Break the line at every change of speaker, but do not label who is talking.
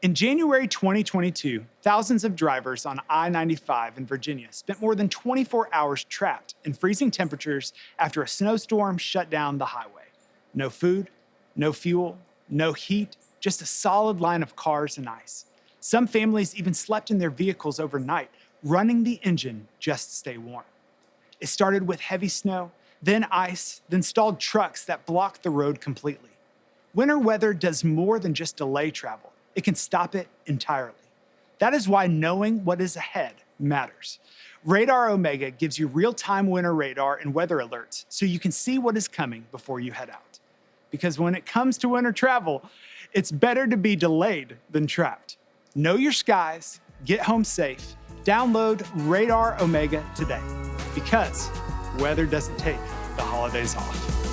In January 2022, thousands of drivers on I-95 in Virginia spent more than 24 hours trapped in freezing temperatures after a snowstorm shut down the highway. No food, no fuel, no heat, just a solid line of cars and ice. Some families even slept in their vehicles overnight, running the engine just to stay warm. It started with heavy snow, then ice, then stalled trucks that blocked the road completely. Winter weather does more than just delay travel. It can stop it entirely. That is why knowing what is ahead matters. RadarOmega gives you real-time winter radar and weather alerts so you can see what is coming before you head out. Because when it comes to winter travel, it's better to be delayed than trapped. Know your skies, get home safe, download RadarOmega today. Because weather doesn't take the holidays off.